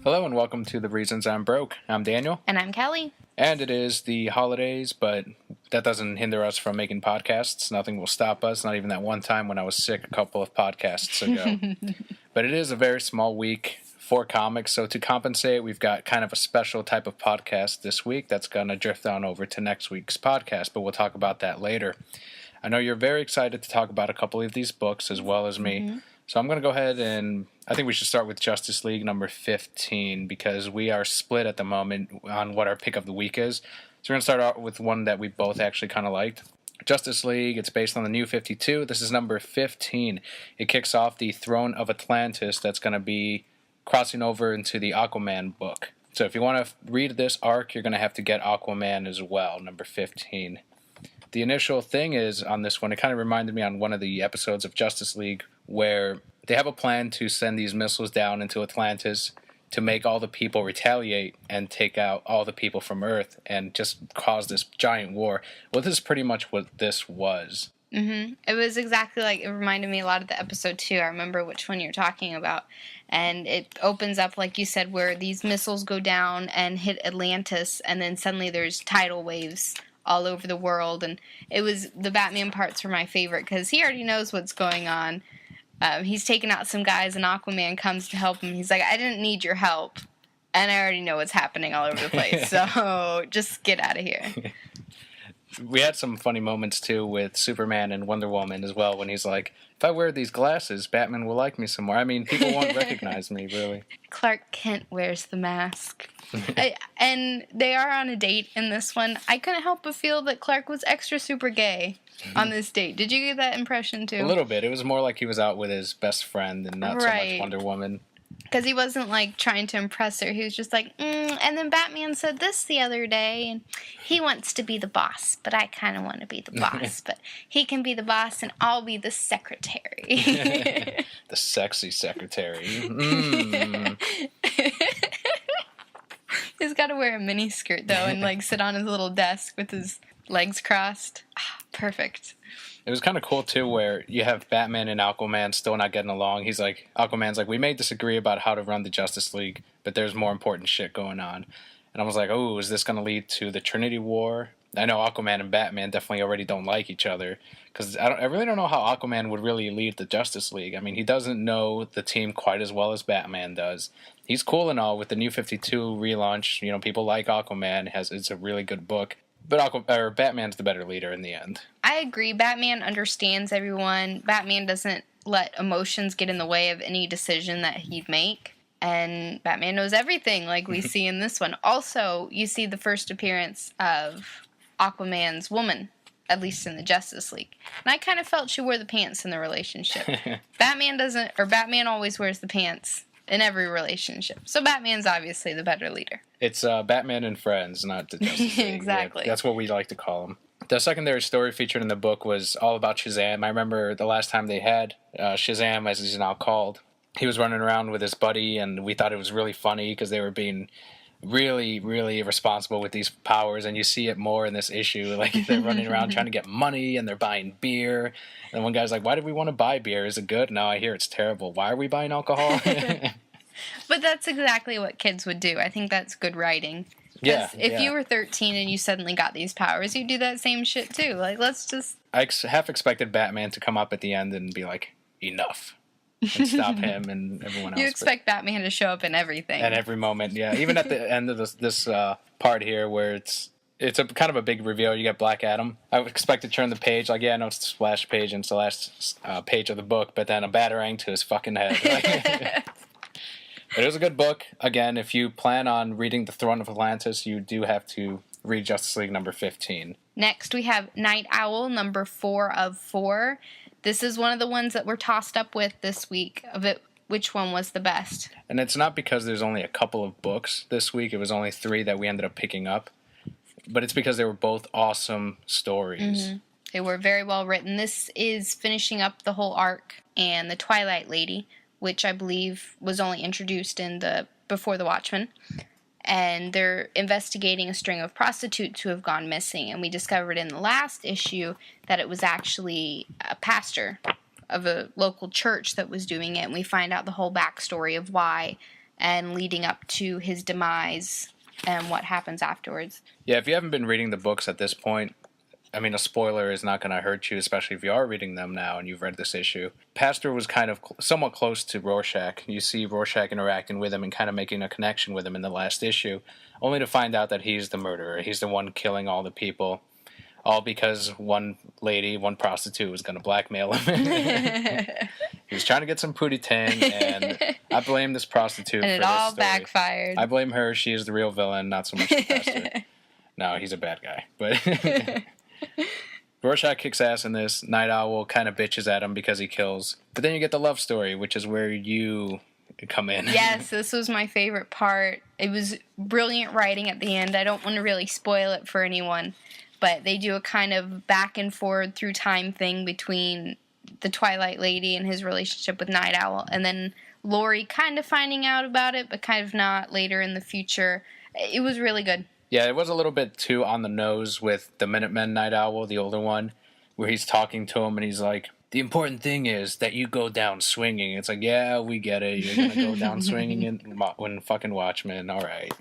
Hello and welcome to The Reasons I'm Broke. I'm Daniel. And I'm Kelli. And it is the holidays, but that doesn't hinder us from making podcasts. Nothing will stop us, not even that one time when I was sick a couple of podcasts ago. But it is a very small week for comics, so to compensate, we've got kind of a special type of podcast this week that's going to drift on over to next week's podcast, but we'll talk about that later. I know you're very excited to talk about a couple of these books as well as me. Mm-hmm. So I'm going to go ahead and I think we should start with Justice League number 15 because we are split at the moment on what our pick of the week is. So we're going to start out with one that we both actually kind of liked. Justice League, it's based on the New 52. This is number 15. It kicks off the Throne of Atlantis that's going to be crossing over into the Aquaman book. So if you want to read this arc, you're going to have to get Aquaman as well, number 15. The initial thing is on this one, it kind of reminded me on one of the episodes of Justice League where they have a plan to send these missiles down into Atlantis to make all the people retaliate and take out all the people from Earth and just cause this giant war. Well, this is pretty much what this was. Mm-hmm. It was exactly like, it reminded me a lot of the episode 2. I remember which one you're talking about. And it opens up, like you said, where these missiles go down and hit Atlantis, and then suddenly there's tidal waves all over the world. And it was, the Batman parts were my favorite because he already knows what's going on. He's taking out some guys and Aquaman comes to help him. He's like, I didn't need your help. And I already know what's happening all over the place. So just get out of here. We had some funny moments, too, with Superman and Wonder Woman as well, when he's like, if I wear these glasses, Batman will like me some more. I mean, people won't recognize me, really. Clark Kent wears the mask. And they are on a date in this one. I couldn't help but feel that Clark was extra super gay on this date. Did you get that impression, too? A little bit. It was more like he was out with his best friend and not so much Wonder Woman. Because he wasn't, like, trying to impress her. He was just like, and then Batman said this the other day, and he wants to be the boss, but I kind of want to be the boss. But he can be the boss, and I'll be the secretary. The sexy secretary. He's got to wear a mini skirt, though, and, like, sit on his little desk with his legs crossed. Perfect. It was kind of cool, too, where you have Batman and Aquaman still not getting along. He's like, Aquaman's like, we may disagree about how to run the Justice League, but there's more important shit going on. And I was like, oh, is this going to lead to the Trinity War? I know Aquaman and Batman definitely already don't like each other, because I really don't know how Aquaman would really lead the Justice League. I mean, he doesn't know the team quite as well as Batman does. He's cool and all with the New 52 relaunch. You know, people like Aquaman. It's a really good book. But Batman's the better leader in the end. I agree. Batman understands everyone. Batman doesn't let emotions get in the way of any decision that he'd make. And Batman knows everything, like we see in this one. Also, you see the first appearance of Aquaman's woman, at least in the Justice League. And I kind of felt she wore the pants in the relationship. Batman always wears the pants in every relationship. So Batman's obviously the better leader. It's Batman and Friends, not the Justice League. Exactly. That's what we like to call them. The secondary story featured in the book was all about Shazam. I remember the last time they had Shazam, as he's now called. He was running around with his buddy, and we thought it was really funny because they were being really, really irresponsible with these powers, and you see it more in this issue. Like, they're running around trying to get money, and they're buying beer. And one guy's like, why did we want to buy beer? Is it good? No, I hear it's terrible. Why are we buying alcohol? But that's exactly what kids would do. I think that's good writing. Because if you were 13 and you suddenly got these powers, you'd do that same shit too. Like, let's just... I half expected Batman to come up at the end and be like, enough. And stop him and everyone else. You expect Batman to show up in everything. At every moment, yeah. Even at the end of this part here where it's a kind of a big reveal. You get Black Adam. I would expect to turn the page, like, yeah, no, it's the splash page and it's the last page of the book, but then a batarang to his fucking head. But it was a good book. Again, if you plan on reading The Throne of Atlantis, you do have to read Justice League number 15. Next, we have Nite Owl, number 4 of 4. This is one of the ones that we're tossed up with this week, of it. Which one was the best? And it's not because there's only a couple of books this week. It was only 3 that we ended up picking up. But it's because they were both awesome stories. Mm-hmm. They were very well written. This is finishing up the whole arc and the Twilight Lady, which I believe was only introduced in before the Watchmen. And they're investigating a string of prostitutes who have gone missing. And we discovered in the last issue that it was actually a pastor of a local church that was doing it. And we find out the whole backstory of why and leading up to his demise and what happens afterwards. Yeah, if you haven't been reading the books at this point, I mean, a spoiler is not going to hurt you, especially if you are reading them now and you've read this issue. Pastor was kind of somewhat close to Rorschach. You see Rorschach interacting with him and kind of making a connection with him in the last issue, only to find out that he's the murderer. He's the one killing all the people, all because one prostitute, was going to blackmail him. He was trying to get some pootie tang, and I blame this prostitute and for it this all story. backfired. I blame her. She is the real villain, not so much the pastor. No, he's a bad guy. But Rorschach kicks ass in this. Nite Owl kind of bitches at him because he kills. But then you get the love story, which is where you come in. Yes, this was my favorite part. It was brilliant writing at the end. I don't want to really spoil it for anyone, but they do a kind of back and forward through time thing between the Twilight Lady and his relationship with Nite Owl, and then Laurie kind of finding out about it, but kind of not later in the future. It was really good. Yeah, it was a little bit too on the nose with the Minutemen Nite Owl, the older one, where he's talking to him and he's like, the important thing is that you go down swinging. It's like, yeah, we get it. You're going to go down swinging in fucking Watchmen. All right.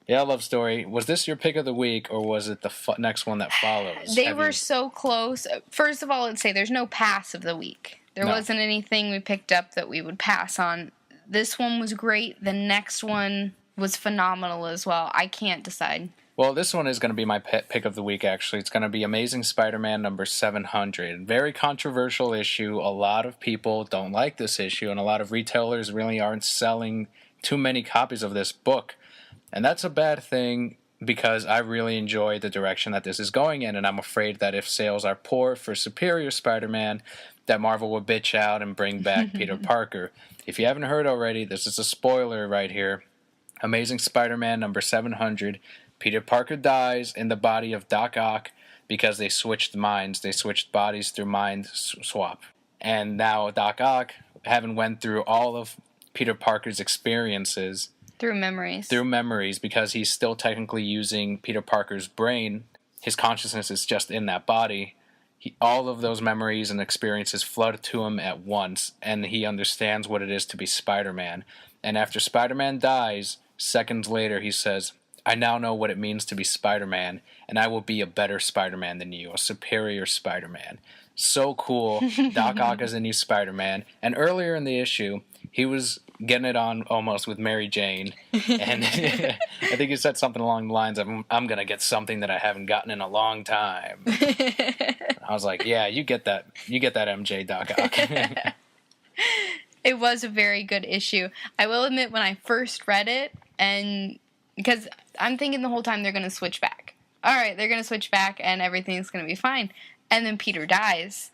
Yeah, love story. Was this your pick of the week, or was it the next one that follows? They were so close. First of all, I'd say there's no pass of the week. There wasn't anything we picked up that we would pass on. This one was great. The next one was phenomenal as well. I can't decide. Well, this one is going to be my pick of the week, actually. It's going to be Amazing Spider-Man number 700. Very controversial issue. A lot of people don't like this issue, and a lot of retailers really aren't selling too many copies of this book. And that's a bad thing, because I really enjoy the direction that this is going in, and I'm afraid that if sales are poor for Superior Spider-Man, that Marvel will bitch out and bring back Peter Parker. If you haven't heard already, this is a spoiler right here. Amazing Spider-Man number 700. Peter Parker dies in the body of Doc Ock because they switched minds. They switched bodies through mind swap. And now Doc Ock, having went through all of Peter Parker's experiences... Through memories. Through memories, because he's still technically using Peter Parker's brain. His consciousness is just in that body. All of those memories and experiences flood to him at once, and he understands what it is to be Spider-Man. And after Spider-Man dies, seconds later he says, I now know what it means to be Spider-Man, and I will be a better Spider-Man than you, a superior Spider-Man. So cool. Doc Ock is a new Spider-Man. And earlier in the issue, he was getting it on almost with Mary Jane. And I think he said something along the lines of, I'm going to get something that I haven't gotten in a long time. I was like, yeah, you get that. You get that, MJ, Doc Ock. It was a very good issue. I will admit, when I first read it, and because I'm thinking the whole time they're going to switch back. All right, they're going to switch back and everything's going to be fine. And then Peter dies.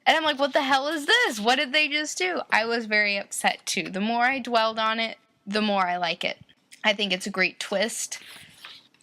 And I'm like, what the hell is this? What did they just do? I was very upset, too. The more I dwelled on it, the more I like it. I think it's a great twist.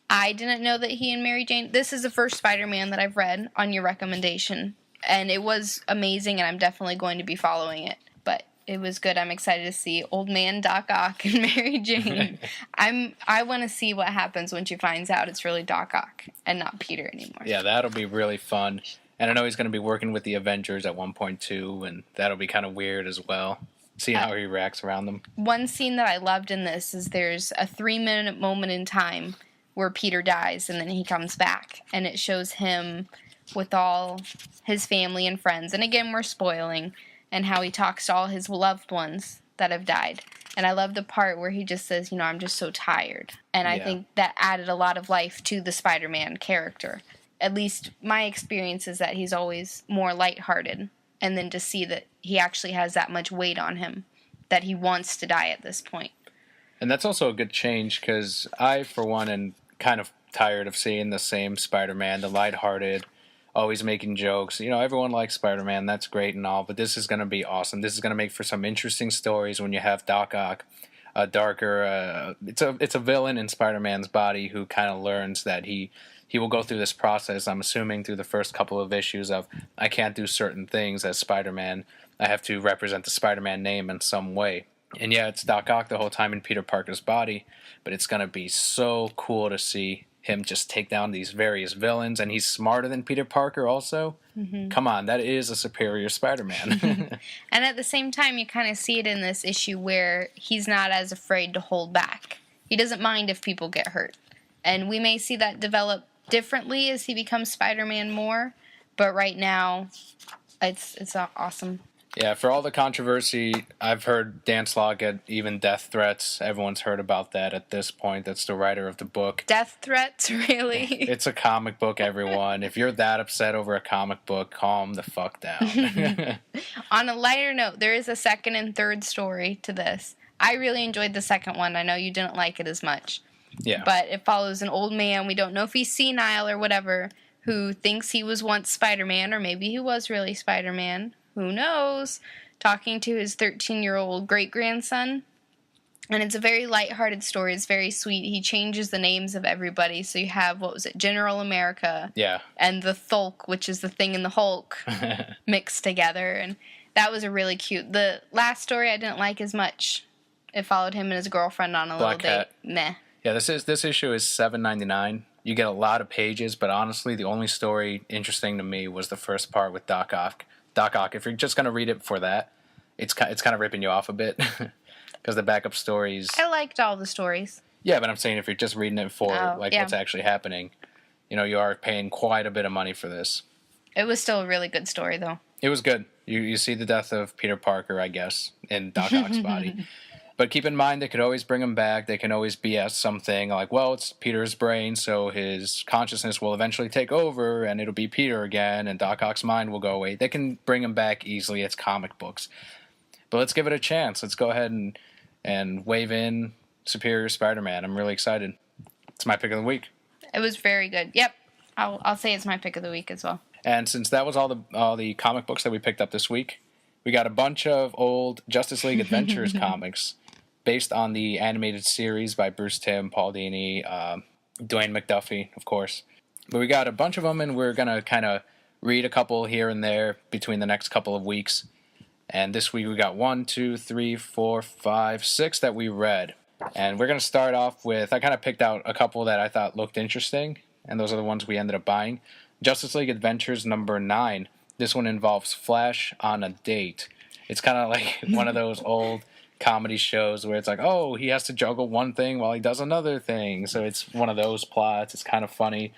I didn't know that he and Mary Jane... This is the first Spider-Man that I've read on your recommendation. And it was amazing, and I'm definitely going to be following it. But it was good. I'm excited to see Old Man Doc Ock and Mary Jane. I want to see what happens when she finds out it's really Doc Ock and not Peter anymore. Yeah, that'll be really fun. And I know he's going to be working with the Avengers at 1.2, and that'll be kind of weird as well. See how he reacts around them. One scene that I loved in this is there's a 3-minute moment in time where Peter dies and then he comes back. And it shows him with all his family and friends. And again, we're spoiling. And how he talks to all his loved ones that have died. And I love the part where he just says, I'm just so tired. And I think that added a lot of life to the Spider-Man character. At least my experience is that he's always more lighthearted. And then to see that he actually has that much weight on him, that he wants to die at this point. And that's also a good change, because I, for one, am kind of tired of seeing the same Spider-Man, the lighthearted, always making jokes. Everyone likes Spider-Man, that's great and all, but this is going to be awesome. This is going to make for some interesting stories when you have Doc Ock, a darker, it's a villain in Spider-Man's body who kind of learns that he will go through this process, I'm assuming, through the first couple of issues of, I can't do certain things as Spider-Man. I have to represent the Spider-Man name in some way. And yeah, it's Doc Ock the whole time in Peter Parker's body, but it's going to be so cool to see him just take down these various villains, and he's smarter than Peter Parker also. Mm-hmm. Come on, that is a superior Spider-Man. And at the same time, you kind of see it in this issue where he's not as afraid to hold back. He doesn't mind if people get hurt. And we may see that develop differently as he becomes Spider-Man more, but right now, it's awesome. Yeah, for all the controversy, I've heard Dan Slott get even death threats. Everyone's heard about that at this point. That's the writer of the book. Death threats, really? It's a comic book, everyone. If you're that upset over a comic book, calm the fuck down. On a lighter note, there is a second and third story to this. I really enjoyed the second one. I know you didn't like it as much. Yeah. But it follows an old man, we don't know if he's senile or whatever, who thinks he was once Spider-Man, or maybe he was really Spider-Man. Who knows? Talking to his 13-year-old great-grandson. And it's a very lighthearted story. It's very sweet. He changes the names of everybody. So you have, General America. Yeah. And the Thulk, which is the Thing in the Hulk, mixed together. And that was a really cute. The last story I didn't like as much. It followed him and his girlfriend on a little date. Meh. Yeah, this issue is $7.99. You get a lot of pages, but honestly, the only story interesting to me was the first part with Doc Ock. Doc Ock, if you're just going to read it for that, it's kind of ripping you off a bit. Because the backup stories... I liked all the stories. Yeah, but I'm saying if you're just reading it for what's actually happening, you are paying quite a bit of money for this. It was still a really good story, though. It was good. You see the death of Peter Parker, I guess, in Doc Ock's body. But keep in mind, they could always bring him back. They can always BS something like, well, it's Peter's brain, so his consciousness will eventually take over, and it'll be Peter again, and Doc Ock's mind will go away. They can bring him back easily. It's comic books. But let's give it a chance. Let's go ahead and wave in Superior Spider-Man. I'm really excited. It's my pick of the week. It was very good. Yep. I'll say it's my pick of the week as well. And since that was all the comic books that we picked up this week, we got a bunch of old Justice League Adventures comics based on the animated series by Bruce Timm, Paul Dini, Dwayne McDuffie, of course. But we got a bunch of them, and we're going to kind of read a couple here and there between the next couple of weeks. And this week we got 1, 2, 3, 4, 5, 6 that we read. And we're going to start off with, I kind of picked out a couple that I thought looked interesting, and those are the ones we ended up buying. Justice League Adventures number 9. This one involves Flash on a date. It's kind of like one of those old comedy shows where it's like, oh, he has to juggle one thing while he does another thing. So it's one of those plots. It's kind of funny.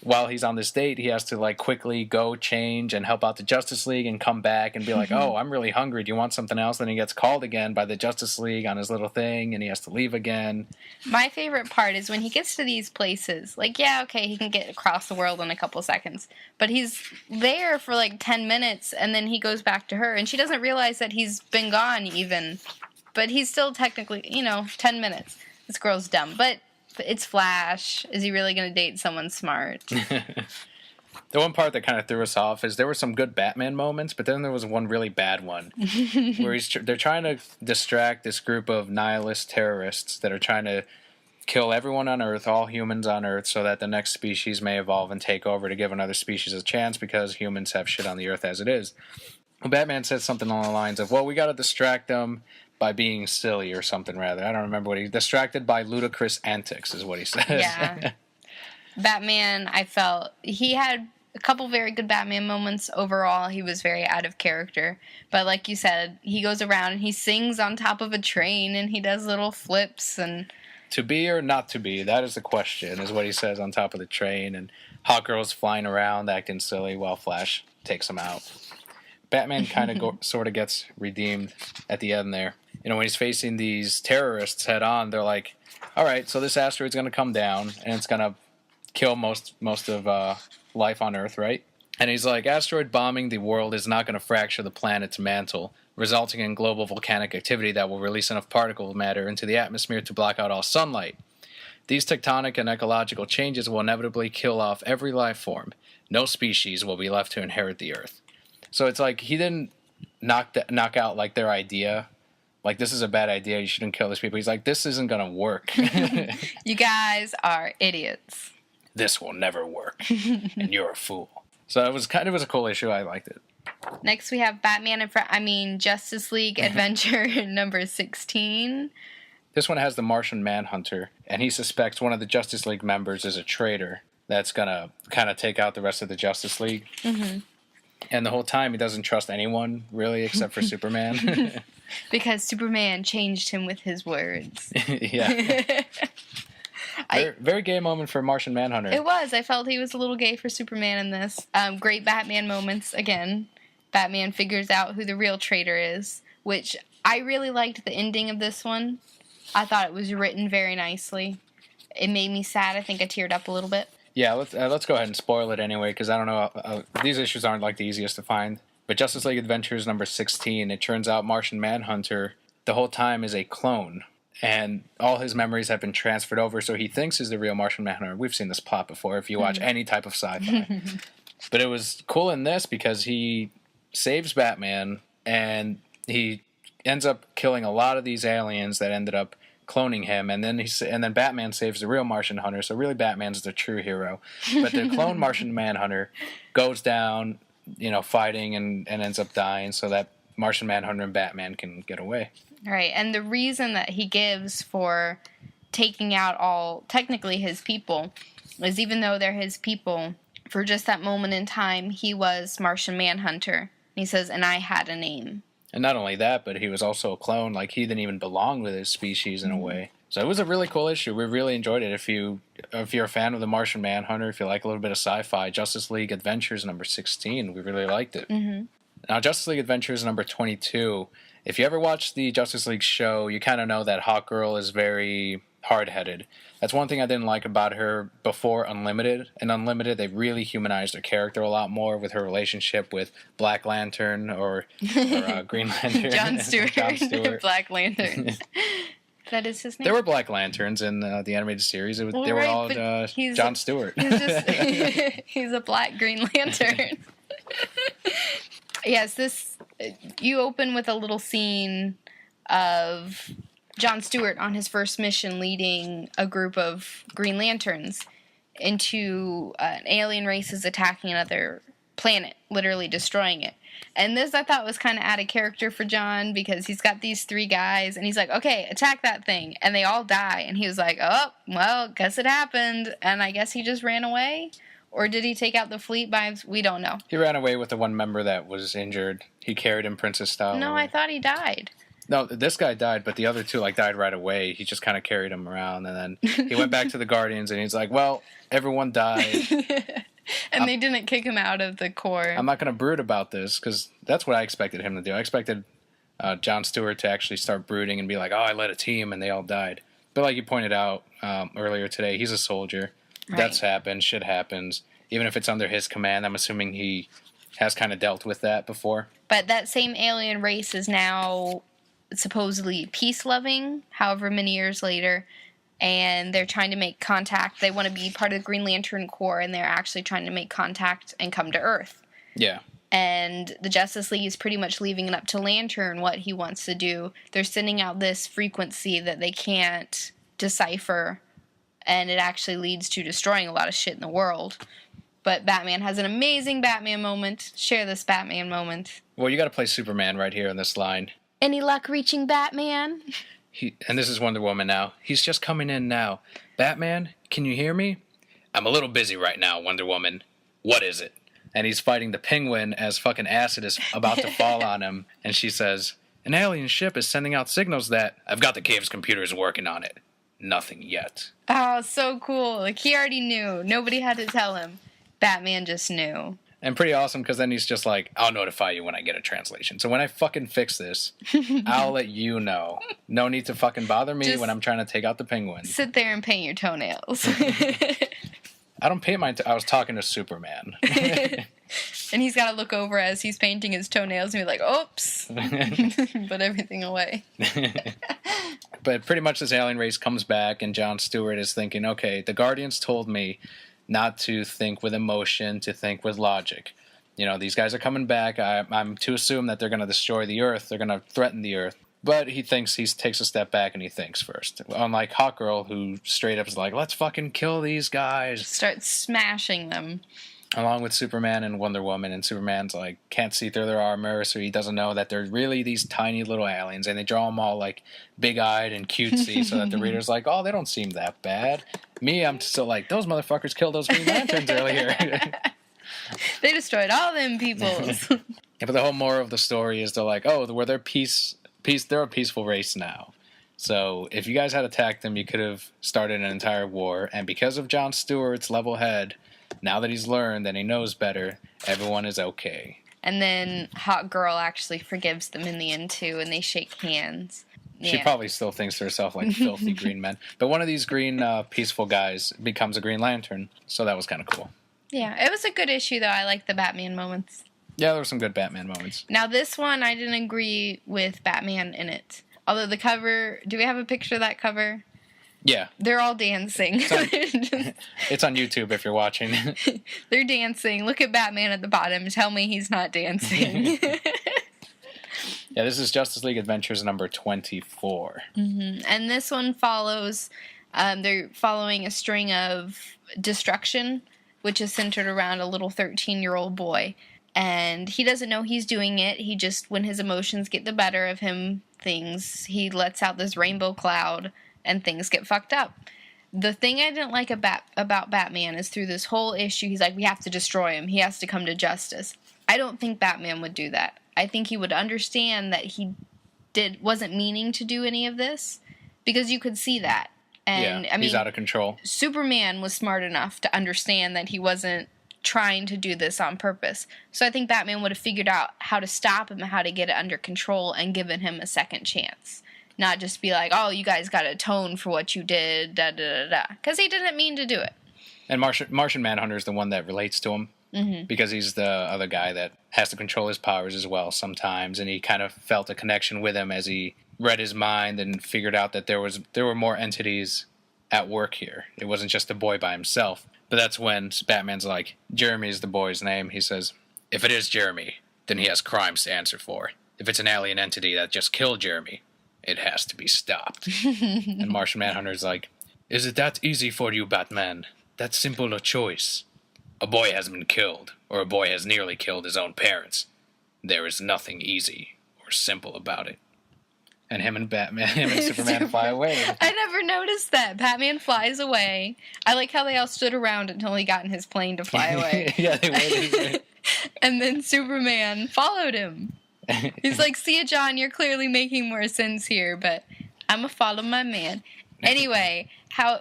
While he's on this date, he has to quickly go change and help out the Justice League and come back and be like, oh, I'm really hungry. Do you want something else? Then he gets called again by the Justice League on his little thing, and he has to leave again. My favorite part is when he gets to these places. He can get across the world in a couple seconds. But he's there for 10 minutes, and then he goes back to her, and she doesn't realize that he's been gone even. But he's still technically, 10 minutes. This girl's dumb. But it's Flash. Is he really going to date someone smart? The one part that kind of threw us off is there were some good Batman moments, but then there was one really bad one where they're trying to distract this group of nihilist terrorists that are trying to kill everyone on Earth, all humans on Earth, so that the next species may evolve and take over to give another species a chance because humans have shit on the Earth as it is. Well, Batman says something along the lines of, well, we got to distract them by being silly or something rather. I don't remember what distracted by ludicrous antics is what he says. Yeah. Batman, I felt he had a couple very good Batman moments. Overall, he was very out of character. But like you said, he goes around and he sings on top of a train and he does little flips and... To be or not to be, that is the question, is what he says on top of the train. And Hawkgirl's flying around acting silly while Flash takes him out. Batman kind of sort of gets redeemed at the end there. When he's facing these terrorists head on, they're like, all right, so this asteroid's going to come down, and it's going to kill most of life on Earth, right? And he's like, asteroid bombing the world is not going to fracture the planet's mantle, resulting in global volcanic activity that will release enough particle matter into the atmosphere to block out all sunlight. These tectonic and ecological changes will inevitably kill off every life form. No species will be left to inherit the Earth. So it's like he didn't knock out their idea. This is a bad idea. You shouldn't kill these people. He's like, this isn't going to work. You guys are idiots. This will never work. And you're a fool. So it was a cool issue. I liked it. Next we have Justice League Adventure number 16. This one has the Martian Manhunter, and he suspects one of the Justice League members is a traitor that's going to kind of take out the rest of the Justice League. Mm-hmm. And the whole time he doesn't trust anyone, really, except for Superman. Because Superman changed him with his words. Yeah. Very gay moment for Martian Manhunter. It was. I felt he was a little gay for Superman in this. Great Batman moments, again. Batman figures out who the real traitor is, which I really liked the ending of this one. I thought it was written very nicely. It made me sad. I think I teared up a little bit. Yeah, let's go ahead and spoil it anyway, because I don't know. These issues aren't like the easiest to find. But Justice League Adventures number 16, it turns out Martian Manhunter the whole time is a clone. And all his memories have been transferred over, so he thinks he's the real Martian Manhunter. We've seen this plot before if you watch any type of sci-fi. But it was cool in this because he saves Batman, and he ends up killing a lot of these aliens that ended up cloning him, and then Batman saves the real Martian Hunter, so really Batman's the true hero. But the clone Martian Manhunter goes down, fighting and ends up dying so that Martian Manhunter and Batman can get away. Right, and the reason that he gives for taking out all, technically his people, is even though they're his people, for just that moment in time, he was Martian Manhunter. He says, and I had a name. And not only that, but he was also a clone. Like, he didn't even belong with his species in a way. So it was a really cool issue. We really enjoyed it. If you're a fan of the Martian Manhunter, if you like a little bit of sci-fi, Justice League Adventures number 16, we really liked it. Mm-hmm. Now, Justice League Adventures number 22, if you ever watch the Justice League show, you kind of know that Hawkgirl is very hard-headed. That's one thing I didn't like about her before Unlimited. In Unlimited, they really humanized her character a lot more with her relationship with Black Lantern or Green Lantern. John Stewart. Black Lantern. That is his name? There were Black Lanterns in the animated series. They were all John Stewart. He's a black Green Lantern. Yes, you open with a little scene of John Stewart on his first mission leading a group of Green Lanterns into an alien race is attacking another planet, literally destroying it. And this I thought was kind of out of character for John because he's got these 3 guys and he's like, okay, attack that thing. And they all die. And he was like, oh, well, guess it happened. And I guess he just ran away. Or did he take out the fleet by... We don't know. He ran away with the one member that was injured. He carried him princess style. No, I thought he died. No, this guy died, but the other 2 died right away. He just kind of carried him around, and then he went back to the Guardians, and he's like, well, everyone died. And they didn't kick him out of the Corps. I'm not going to brood about this, because that's what I expected him to do. I expected John Stewart to actually start brooding and be like, oh, I led a team, and they all died. But like you pointed out earlier today, he's a soldier. Right. Deaths happen, shit happens. Even if it's under his command, I'm assuming he has kind of dealt with that before. But that same alien race is now supposedly peace-loving, however many years later, and they're trying to make contact. They want to be part of the Green Lantern Corps, and they're actually trying to make contact and come to Earth. Yeah. And the Justice League is pretty much leaving it up to Lantern what he wants to do. They're sending out this frequency that they can't decipher, and it actually leads to destroying a lot of shit in the world. But Batman has an amazing Batman moment. Share this Batman moment. Well, you got to play Superman right here in this line. Any luck reaching Batman? And this is Wonder Woman now. He's just coming in now. Batman, can you hear me? I'm a little busy right now, Wonder Woman. What is it? And he's fighting the Penguin as fucking acid is about to fall on him. And she says, an alien ship is sending out signals that I've got the cave's computers working on it. Nothing yet. Oh, so cool. Like, he already knew. Nobody had to tell him. Batman just knew. And pretty awesome, because then he's just like, I'll notify you when I get a translation. So when I fucking fix this, I'll let you know. No need to fucking bother me when I'm trying to take out the Penguin. Sit there and paint your toenails. I don't paint my I was talking to Superman. And he's got to look over as he's painting his toenails and be like, oops. Put everything away. But pretty much this alien race comes back, and John Stewart is thinking, okay, the Guardians told me not to think with emotion, to think with logic. You know, these guys are coming back. I'm to assume that they're going to destroy the Earth. They're going to threaten the Earth. But he thinks he takes a step back and he thinks first. Unlike Hawkgirl, who straight up is like, let's fucking kill these guys. Start smashing them. along with Superman and Wonder Woman, and Superman's like can't see through their armor, so he doesn't know that they're really these tiny little aliens, and they draw them all like big-eyed and cutesy, so that the reader's like, oh, they don't seem that bad. Me, I'm still like, those motherfuckers killed those Green Lanterns earlier. They destroyed all them peoples. But the whole moral of the story is they're like, oh, they're they're a peaceful race now. So if you guys had attacked them, you could have started an entire war. And because of Jon Stewart's level head, now that he's learned and he knows better, everyone is okay. And then Hot Girl actually forgives them in the end, too, and they shake hands. She probably still thinks to herself like filthy green men. But one of these green peaceful guys becomes a Green Lantern, so that was kind of cool. Yeah, it was a good issue, though. I like the Batman moments. Yeah, there were some good Batman moments. Now, this one, I didn't agree with Batman in it. Although the cover... Do we have a picture of that cover? Yeah. They're all dancing. It's on YouTube if you're watching. They're dancing. Look at Batman at the bottom. Tell me he's not dancing. Yeah, this is Justice League Adventures number 24. Mm-hmm. And this one follows... they're following a string of destruction, which is centered around a little 13-year-old boy. And he doesn't know he's doing it. He just, when his emotions get the better of him, he lets out this rainbow cloud and things get fucked up. The thing I didn't like about Batman is through this whole issue, he's like, we have to destroy him. He has to come to justice. I don't think Batman would do that. I think he would understand that he wasn't meaning to do any of this, because you could see that. And yeah, he's out of control. Superman was smart enough to understand that he wasn't trying to do this on purpose. So I think Batman would have figured out how to stop him and how to get it under control and given him a second chance. Not just be like, oh, you guys got to atone for what you did, da-da-da-da. Because he didn't mean to do it. And Martian Manhunter is the one that relates to him. Mm-hmm. Because he's the other guy that has to control his powers as well sometimes. And he kind of felt a connection with him as he read his mind and figured out that there were more entities at work here. It wasn't just a boy by himself. But that's when Batman's like, Jeremy is the boy's name. He says, if it is Jeremy, then he has crimes to answer for. If it's an alien entity that just killed Jeremy, it has to be stopped. And Martian Manhunter's like, is it that easy for you, Batman? That simple a choice? A boy has been killed, or a boy has nearly killed his own parents. There is nothing easy or simple about it. And him and Superman fly away. I never noticed that. Batman flies away. I like how they all stood around until he got in his plane to fly away. Yeah, they waited. And then Superman followed him. He's like, see ya, John, you're clearly making more sense here, but I'm going to follow my man. Anyway,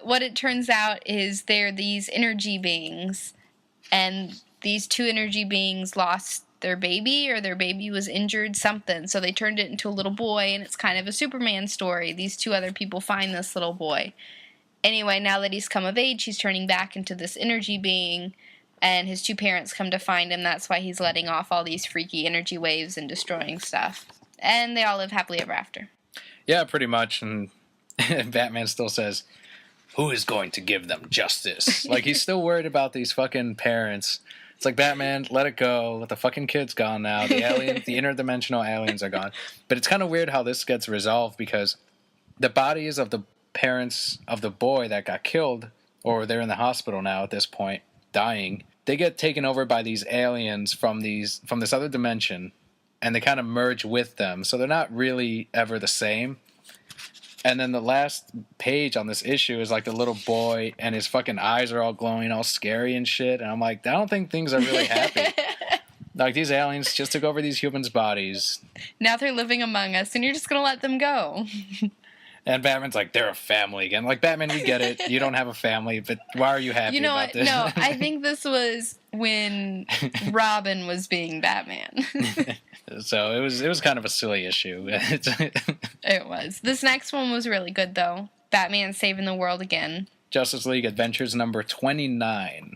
what it turns out is they're these energy beings, and these two energy beings lost their baby, or their baby was injured, something. So they turned it into a little boy, and it's kind of a Superman story. These two other people find this little boy. Anyway, now that he's come of age, he's turning back into this energy being, and his two parents come to find him. That's why he's letting off all these freaky energy waves and destroying stuff. And they all live happily ever after. Yeah, pretty much. And Batman still says, who is going to give them justice? Like, he's still worried about these fucking parents. It's like, Batman, let it go. Let the fucking kids gone now. The interdimensional aliens are gone. But it's kind of weird how this gets resolved, because the bodies of the parents of the boy that got killed, or they're in the hospital now at this point, dying, they get taken over by these aliens from this other dimension, and they kind of merge with them. So they're not really ever the same. And then the last page on this issue is like the little boy, and his fucking eyes are all glowing, all scary and shit. And I'm like, I don't think things are really happy. Like, these aliens just took over these humans' bodies. Now they're living among us, and you're just going to let them go. And Batman's like, they're a family again. Like, Batman, we get it. You don't have a family, but why are you happy about this? No, I think this was when Robin was being Batman. So it was kind of a silly issue. It was. This next one was really good, though. Batman saving the world again. Justice League Adventures number 29.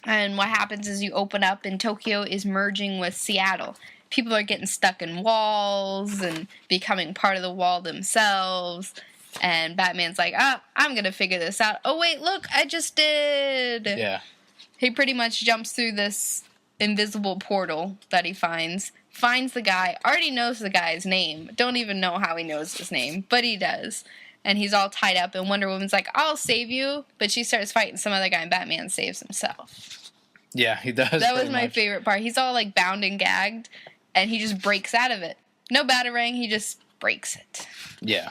And what happens is you open up, and Tokyo is merging with Seattle. People are getting stuck in walls and becoming part of the wall themselves. And Batman's like, I'm going to figure this out. Oh, wait, look, I just did. Yeah. He pretty much jumps through this invisible portal that he finds the guy, already knows the guy's name. Don't even know how he knows his name, but he does. And he's all tied up, and Wonder Woman's like, I'll save you. But she starts fighting some other guy, and Batman saves himself. Yeah, he does. That was my favorite part. He's all like bound and gagged, and he just breaks out of it. No batarang, he just breaks it. Yeah.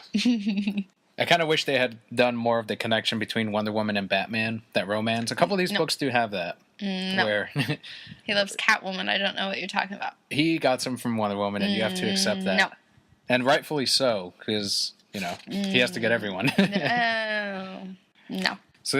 I kind of wish they had done more of the connection between Wonder Woman and Batman, that romance. A couple of these books do have that. No. Where he loves Catwoman. I don't know what you're talking about. He got some from Wonder Woman, and you have to accept that. No. And rightfully so, because, he has to get everyone. No. So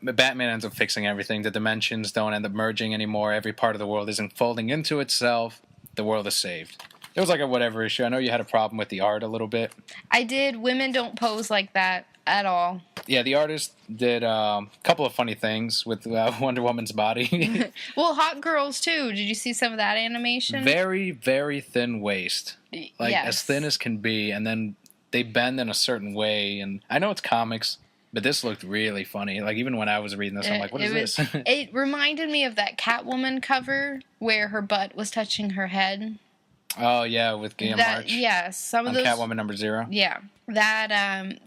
Batman ends up fixing everything. The dimensions don't end up merging anymore. Every part of the world isn't folding into itself. The world is saved. It was like a whatever issue. I know you had a problem with the art a little bit. I did. Women don't pose like that at all. Yeah, the artist did a couple of funny things with Wonder Woman's body. Well, Hot Girls, too. Did you see some of that animation? Very, very thin waist. Like, yes. As thin as can be. And then they bend in a certain way. And I know it's comics, but this looked really funny. Like, even when I was reading this, I'm like, what is this? It reminded me of that Catwoman cover where her butt was touching her head. Oh, yeah, with Gail March. Yeah, some of those. Catwoman #0. Yeah.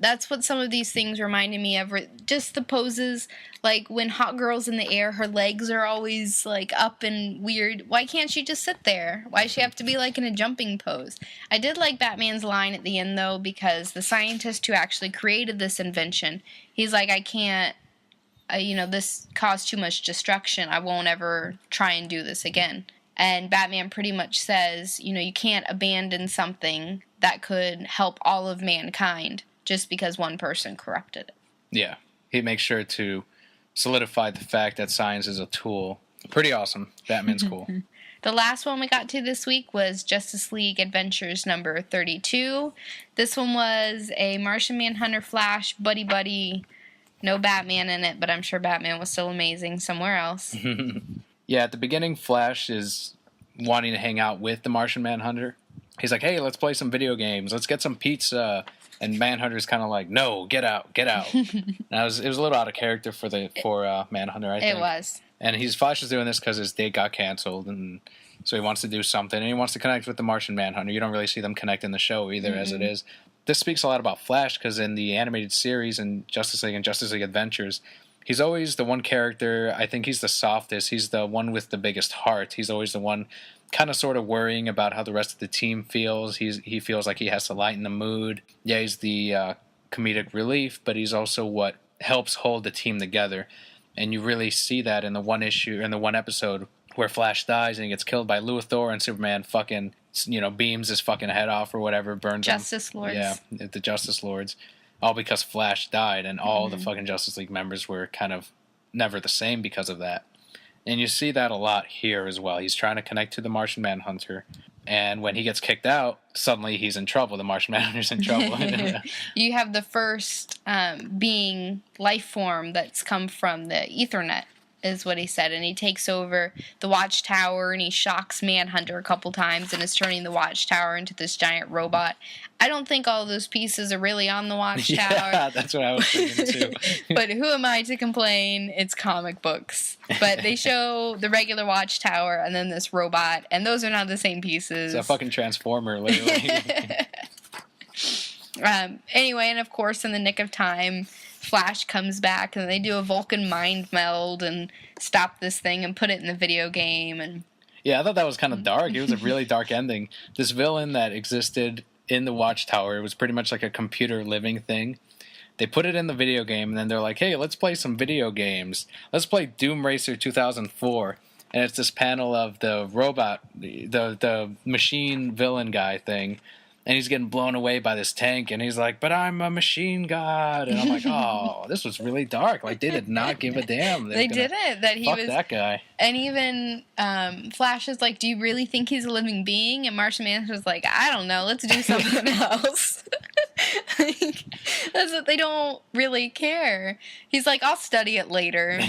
That's what some of these things reminded me of. Just the poses, like when Hot Girl's in the air, her legs are always like up and weird. Why can't she just sit there? Why does she have to be like in a jumping pose? I did like Batman's line at the end though, because the scientist who actually created this invention, he's like, I can't, this caused too much destruction. I won't ever try and do this again. And Batman pretty much says, you can't abandon something that could help all of mankind just because one person corrupted it. Yeah. He makes sure to solidify the fact that science is a tool. Pretty awesome. Batman's cool. The last one we got to this week was Justice League Adventures number 32. This one was a Martian Manhunter Flash buddy. No Batman in it, but I'm sure Batman was still amazing somewhere else. Yeah, at the beginning, Flash is wanting to hang out with the Martian Manhunter. He's like, hey, let's play some video games. Let's get some pizza. And Manhunter's kind of like, no, get out. And it was a little out of character for Manhunter, I think. It was. And Flash is doing this because his date got canceled, and so he wants to do something, and he wants to connect with the Martian Manhunter. You don't really see them connect in the show either, as it is. This speaks a lot about Flash, because in the animated series in Justice League and Justice League Adventures, he's always the one character, I think he's the softest, he's the one with the biggest heart. He's always the one kind of sort of worrying about how the rest of the team feels. He feels like he has to lighten the mood. Yeah, he's the comedic relief, but he's also what helps hold the team together. And you really see that in the one episode where Flash dies and he gets killed by Luthor, and Superman fucking, beams his fucking head off or whatever, burns him. Justice Lords. Yeah, the Justice Lords. All because Flash died, and all the fucking Justice League members were kind of never the same because of that. And you see that a lot here as well. He's trying to connect to the Martian Manhunter, and when he gets kicked out, suddenly he's in trouble. The Martian Manhunter's in trouble. You have the first being life form that's come from the Ethernet, is what he said, and he takes over the Watchtower, and he shocks Manhunter a couple times and is turning the Watchtower into this giant robot. I don't think all those pieces are really on the Watchtower. Yeah, that's what I was thinking too. But who am I to complain? It's comic books. But they show the regular Watchtower and then this robot, and those are not the same pieces. It's a fucking transformer, literally. Anyway, and of course, in the nick of time, Flash comes back, and they do a Vulcan mind meld and stop this thing and put it in the video game. And yeah, I thought that was kind of dark. It was a really dark ending. This villain that existed in the Watchtower, it was pretty much like a computer living thing. They put it in the video game, and then they're like, hey, let's play some video games. Let's play Doom Racer 2004. And it's this panel of the robot, the machine villain guy thing. And he's getting blown away by this tank, and he's like, but I'm a machine god. And I'm like, oh, this was really dark. Like, they did not give a damn. They didn't. Fuck that guy. And even Flash is like, do you really think he's a living being? And Martian Manhunter's like, I don't know. Let's do something else. That's what they don't really care. He's like, I'll study it later.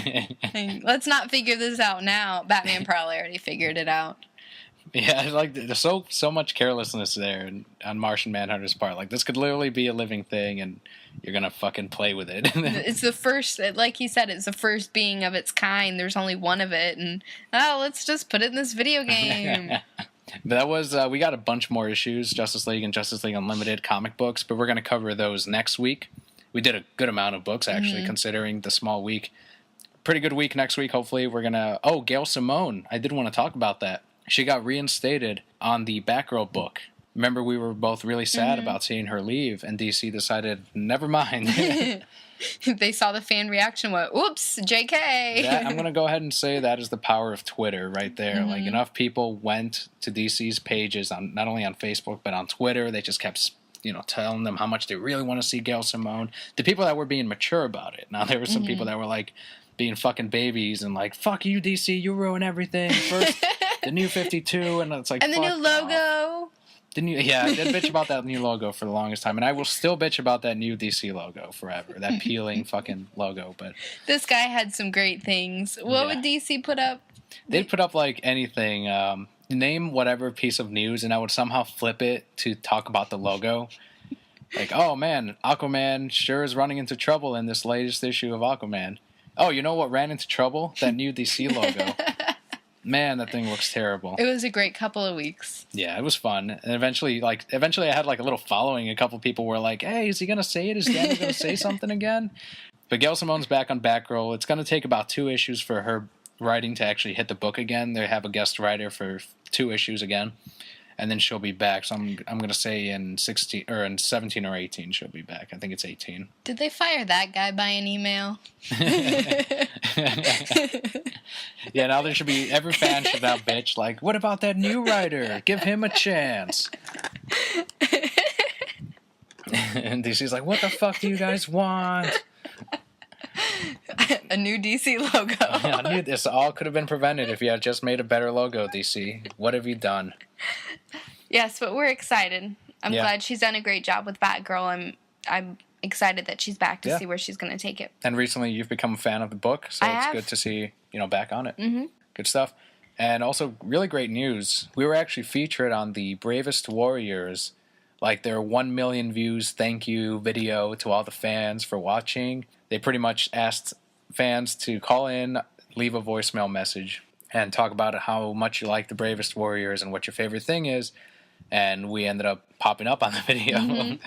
Let's not figure this out now. Batman probably already figured it out. Yeah, like there's so much carelessness there on Martian Manhunter's part. Like, this could literally be a living thing, and you're gonna fucking play with it. It's the first, like he said, it's the first being of its kind. There's only one of it, and let's just put it in this video game. But that was we got a bunch more issues, Justice League and Justice League Unlimited comic books, but we're gonna cover those next week. We did a good amount of books actually, considering the small week. pretty good week next week. Hopefully we're going to... Oh, Gail Simone. I did want to talk about that. She got reinstated on the Batgirl book. Remember, we were both really sad about seeing her leave, and DC decided, never mind. They saw the fan reaction, went, oops, JK. I'm going to go ahead and say that is the power of Twitter right there. Like, enough people went to DC's pages, on not only on Facebook, but on Twitter. They just kept, telling them how much they really want to see Gail Simone. The people that were being mature about it. Now, there were some people that were, like, being fucking babies and, like, fuck you, DC, you ruin everything. First, the new 52, and it's like, and the new logo. Off. I did bitch about that new logo for the longest time, and I will still bitch about that new DC logo forever. That peeling fucking logo. But this guy had some great things. What would DC put up? They'd put up like anything. Name whatever piece of news, and I would somehow flip it to talk about the logo. Like, oh man, Aquaman sure is running into trouble in this latest issue of Aquaman. Oh, you know what ran into trouble? That new DC logo. Man, that thing looks terrible. It was a great couple of weeks. Yeah, it was fun. And eventually I had like a little following. A couple people were like, hey, is he going to say it? Is Danny going to say something again? But Gail Simone's back on Batgirl. It's going to take about 2 issues for her writing to actually hit the book again. They have a guest writer for 2 issues again. And then she'll be back. So I'm going to say in 17 or 18 she'll be back. I think it's 18. Did they fire that guy by an email? Yeah, now there should be... Every fan should now bitch, like, what about that new writer? Give him a chance. And DC's like, what the fuck do you guys want? A new DC logo. I knew this all could have been prevented if you had just made a better logo, DC. What have you done? Yes, but we're excited. I'm glad she's done a great job with Batgirl. I'm excited that she's back to see where she's going to take it. And recently you've become a fan of the book, so it's good to see, back on it. Mm-hmm. Good stuff. And also, really great news. We were actually featured on the Bravest Warriors, like their 1 million views thank you video to all the fans for watching. They pretty much asked fans to call in, leave a voicemail message, and talk about how much you like the Bravest Warriors and what your favorite thing is. And we ended up popping up on the video. Mm-hmm.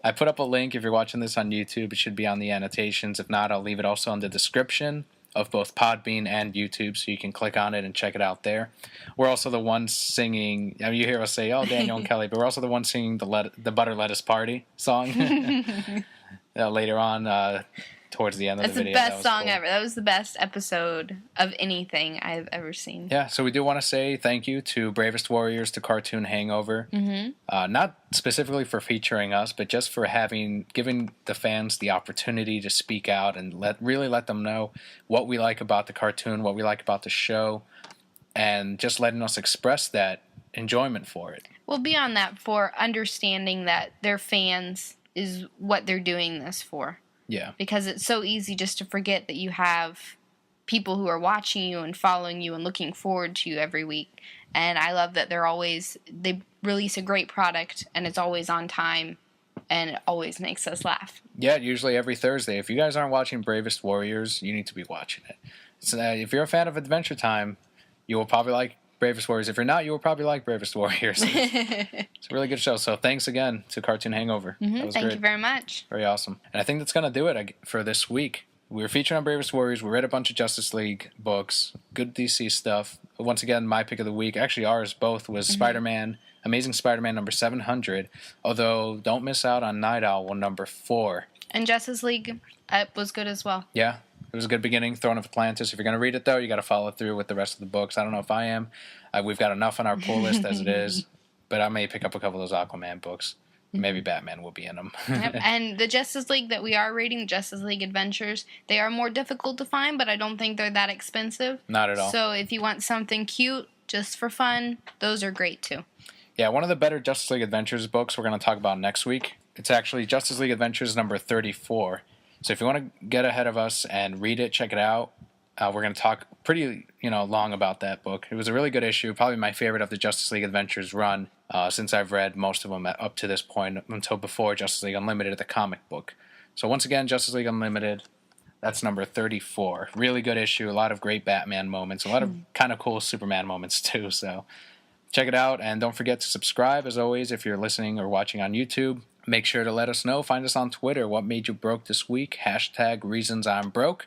I put up a link. If you're watching this on YouTube, it should be on the annotations. If not, I'll leave it also in the description of both Podbean and YouTube, so you can click on it and check it out there. We're also the ones singing... I mean, you hear us say, oh, Daniel and Kelly, but we're also the ones singing the Butter Lettuce Party song later on towards the end of the video. That's the best song ever. That was the best episode of anything I've ever seen. Yeah, so we do want to say thank you to Bravest Warriors, to Cartoon Hangover. Mm-hmm. Not specifically for featuring us, but just for giving the fans the opportunity to speak out and really let them know what we like about the cartoon, what we like about the show, and just letting us express that enjoyment for it. Well, beyond that, for understanding that their fans is what they're doing this for. Yeah. Because it's so easy just to forget that you have people who are watching you and following you and looking forward to you every week. And I love that they release a great product and it's always on time and it always makes us laugh. Yeah, usually every Thursday. If you guys aren't watching Bravest Warriors, you need to be watching it. So if you're a fan of Adventure Time, you will probably like Bravest Warriors. If you're not, you will probably like Bravest Warriors. It's a really good show. So thanks again to Cartoon Hangover. Mm-hmm. That was Thank great. you very much. Very awesome. And I think that's going to do it for this week. We were featured on Bravest Warriors. We read a bunch of Justice League books. Good DC stuff. Once again, my pick of the week, actually ours both, was Spider-Man, Amazing Spider-Man number 700. Although, don't miss out on Nite Owl number 4. And Justice League was good as well. Yeah. It was a good beginning, Throne of Atlantis. If you're going to read it, though, you got to follow through with the rest of the books. I don't know if I am. We've got enough on our pull list as it is. But I may pick up a couple of those Aquaman books. Maybe Batman will be in them. Yep. And the Justice League that we are reading, Justice League Adventures, they are more difficult to find, but I don't think they're that expensive. Not at all. So if you want something cute, just for fun, those are great too. Yeah, one of the better Justice League Adventures books we're going to talk about next week. It's actually Justice League Adventures number 34. So if you want to get ahead of us and read it, check it out. We're going to talk pretty, long about that book. It was a really good issue, probably my favorite of the Justice League Adventures run, since I've read most of them up to this point, until before Justice League Unlimited, the comic book. So once again, Justice League Unlimited, that's number 34. Really good issue, a lot of great Batman moments, a lot of kind of cool Superman moments too. So check it out, and don't forget to subscribe, as always, if you're listening or watching on YouTube. Make sure to let us know. Find us on Twitter. What made you broke this week? #ReasonsI'mBroke.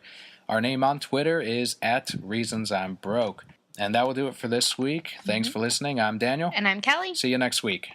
Our name on Twitter is @ReasonsI'mBroke. And that will do it for this week. Thanks for listening. I'm Daniel. And I'm Kelli. See you next week.